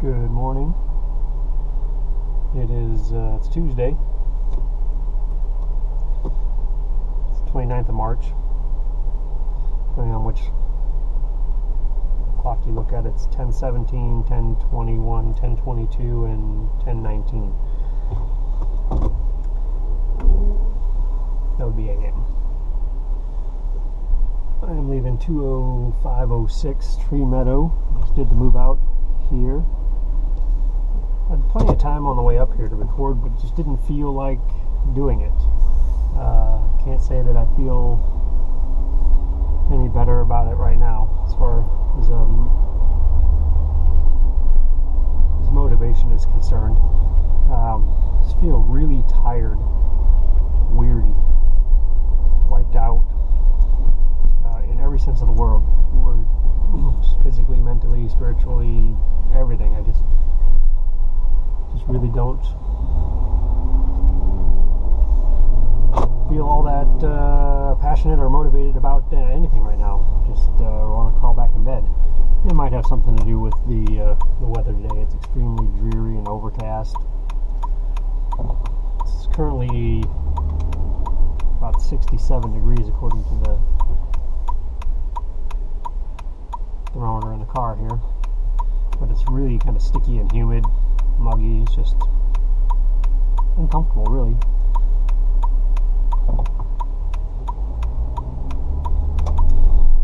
Good morning. It's Tuesday. It's the 29th of March. Depending on which clock you look at, it's 10:17, 10:21, 10:22, and 10:19. That would be AM. I am leaving 20506 Tree Meadow. Just did the move out here. I had plenty of time on the way up here to record, but just didn't feel like doing it. Can't say that I feel any better about it right now as far as motivation is concerned. Just feel really tired, weary, wiped out in every sense of the word. Just physically, mentally, spiritually, everything. I just really don't feel all that passionate or motivated about anything right now. Just want to crawl back in bed. It might have something to do with the weather today. It's extremely dreary and overcast. It's currently about 67 degrees according to the thermometer in the car here. But it's really kind of sticky and humid, muggy. It's just uncomfortable, really.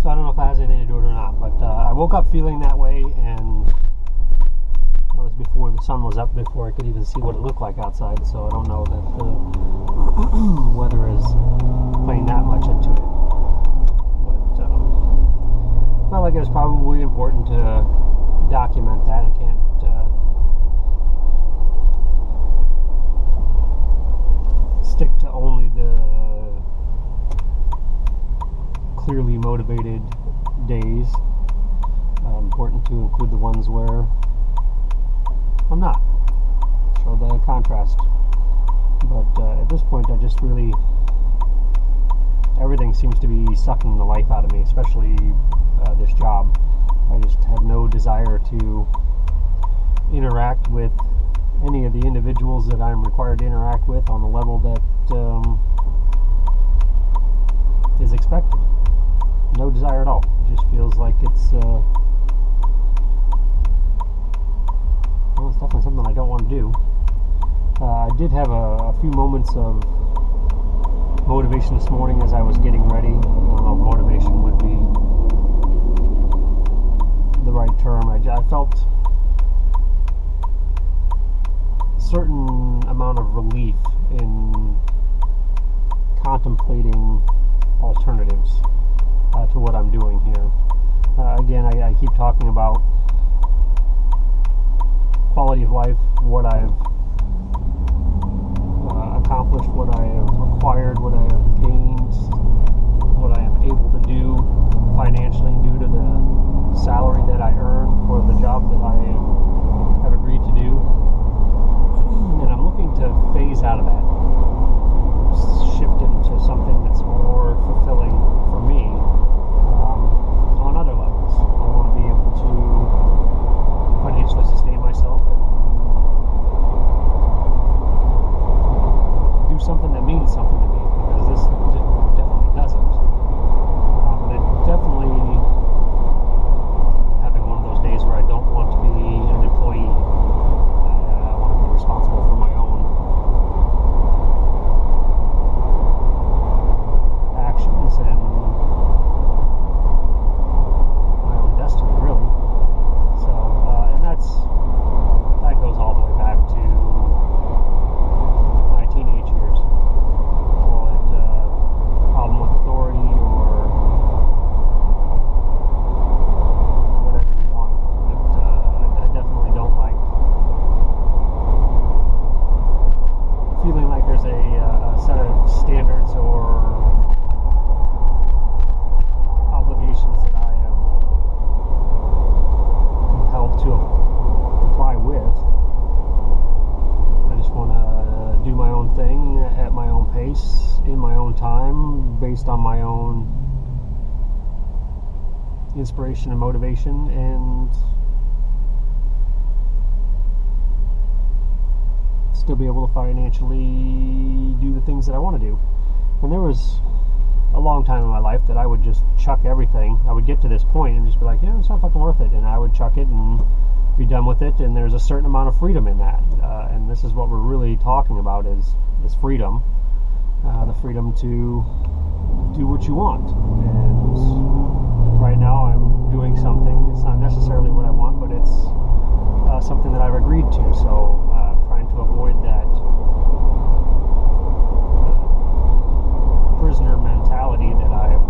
So I don't know if that has anything to do with it or not, but I woke up feeling that way, and that was before the sun was up, before I could even see what it looked like outside, so I don't know that the weather is playing that much into it. But I felt like it was probably important to document that. I can't stick to only the clearly motivated days. Important to include the ones where I'm not. Show the contrast. But at this point, I just really, everything seems to be sucking the life out of me, especially this job. I just have no desire to interact with any of the individuals that I'm required to interact with on the level that is expected. No desire at all. It just feels like it's it's definitely something I don't want to do. I did have a few moments of motivation this morning as I was getting ready. I don't know if motivation would be the right term. I felt a certain amount of relief in contemplating alternatives to what I'm doing here. Again, I keep talking about quality of life, what I've accomplished, what I have acquired, what I have gained, what I am able to do financially due to the salary that I earn for the job that I have agreed to do. And I'm looking to phase out of that, shift into something that's more fulfilling for me on other levels. I want to be able to financially sustain myself and do something that means something to me, because this definitely doesn't. But it definitely having one of those days where I don't want to be an employee. I want to be responsible for my own actions and my own destiny, really. So, and that goes all the way back to my teenage years. Call it problem with authority or whatever you want. But I definitely don't like feeling like there's a set of standards or obligations that I am compelled to comply with. I just want to do my own thing at my own pace, in my own time, based on my own inspiration and motivation, and still be able to financially do the things that I want to do. And there was a long time in my life that I would just chuck everything. I would get to this point and just be like, yeah, it's not fucking worth it, and I would chuck it and be done with it. And there's a certain amount of freedom in that, and this is what we're really talking about is freedom, the freedom to do what you want. And right now I'm doing something. It's not necessarily what I want, but it's something that I've agreed to. So trying to avoid that prisoner mentality that I'm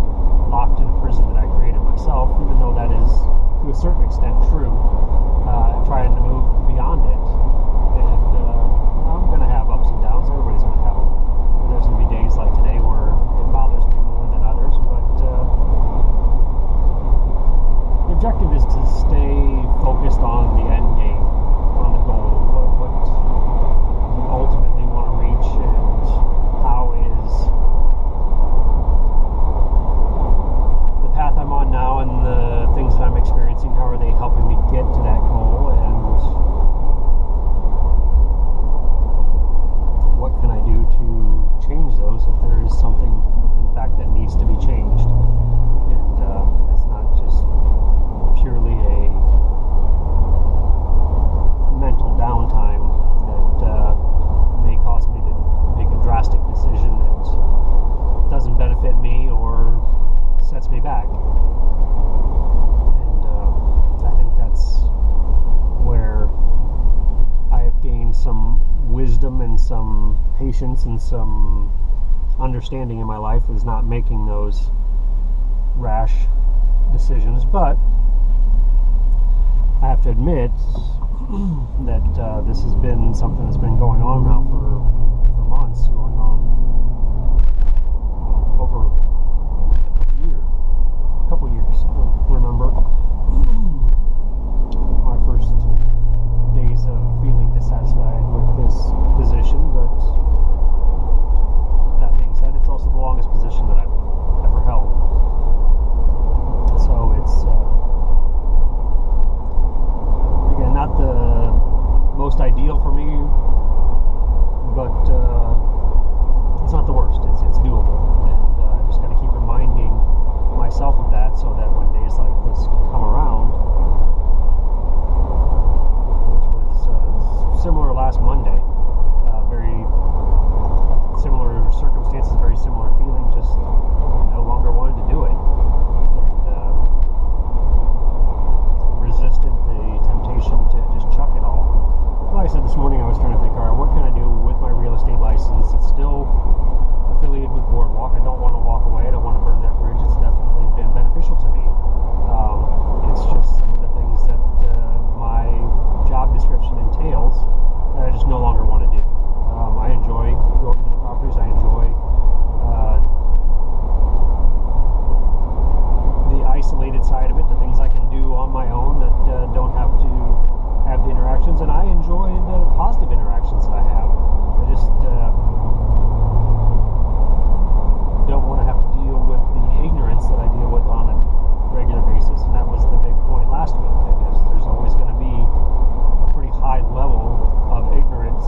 locked in a prison that I created myself, even though that is to a certain extent true. Trying to move beyond it, and I'm going to have ups and downs. Everybody's going to have them. There's going to be days like today where it bothers me more than others, but the objective is to stay focused on the end game, on the goal, what you ultimately want to reach, and how is the path I'm on now and the things that I'm experiencing, how are they helping me get to that goal, and what can I do to change those if there is something, in fact, that needs to be changed. And it's not just purely a mental downtime that may cause me to make a drastic decision that doesn't benefit me or sets me back. And I think that's where I have gained some wisdom and some patience and some understanding in my life, is not making those rash decisions. But I have to admit that this has been something that's been going on now for months, going on over a couple years. I remember my first days of feeling dissatisfied with this position, but that being said, it's also the longest position that I've ever held. So it's again, not the most ideal for me, but it's not the worst. It's doable, and I just got to keep reminding myself of that, so that when days like this come around, which was similar last Monday, very similar circumstances, very similar feeling, just no longer wanted to do it, and resisted the temptation to just chuck it all. Like I said this morning, I was trying to think, all right, what can I do with my real estate license? It's still affiliated with Boardwalk. I don't want to walk away. I don't want to burn that bridge. It's definitely been beneficial to me. It's just some of the things that my job description entails that I just no longer want to do. I enjoy going to the properties. I enjoy the isolated side of it, the things I can do on my own that don't have to have the interactions, and I enjoy the positive interactions that I have. I just don't want to have to deal with the ignorance that I deal with on a regular basis, and that was the big point last week, because there's always going to be a pretty high level of ignorance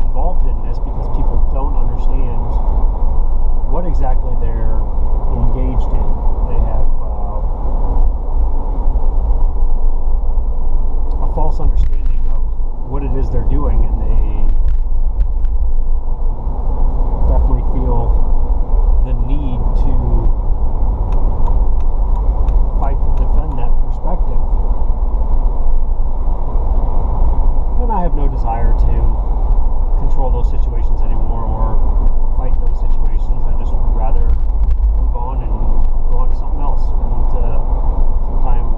involved in this, because people don't understand what exactly they're engaged in. They have a false understanding of what it is they're doing, and they definitely feel the need to fight to defend that perspective. And I have no desire to control those situations anymore or fight those situations. I just would rather move on and go on to something else, and sometime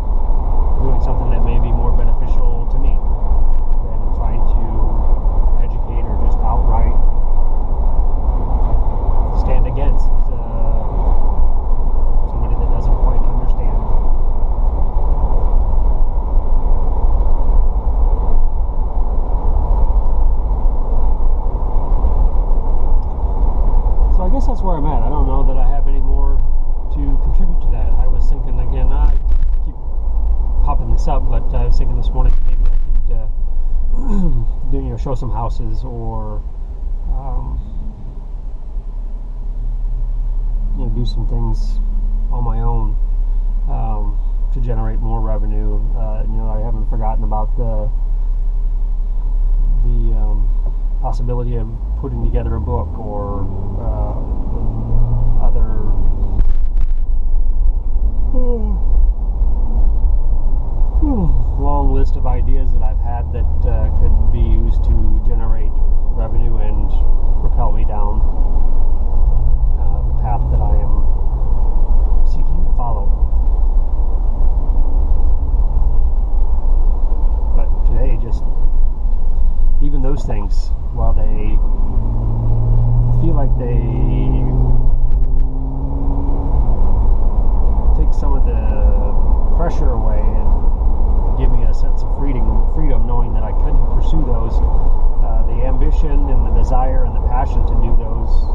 doing something that may be more beneficial to me than trying to educate or just outright stand against somebody that doesn't quite understand. So I guess that's where I'm at. I don't know that I have any more to contribute to that. I was thinking, again, I keep popping this up, but I was thinking this morning that maybe I could show some houses, or do some things on my own to generate more revenue. I haven't forgotten about the possibility of putting together a book, or other long list of ideas that I've had that could be used to generate revenue and propel me down the path that I am seeking to follow. But today, just even those things, while they feel like they take some of the pressure away and give me a sense of freedom knowing that I couldn't pursue those, the ambition and the desire and the passion to do those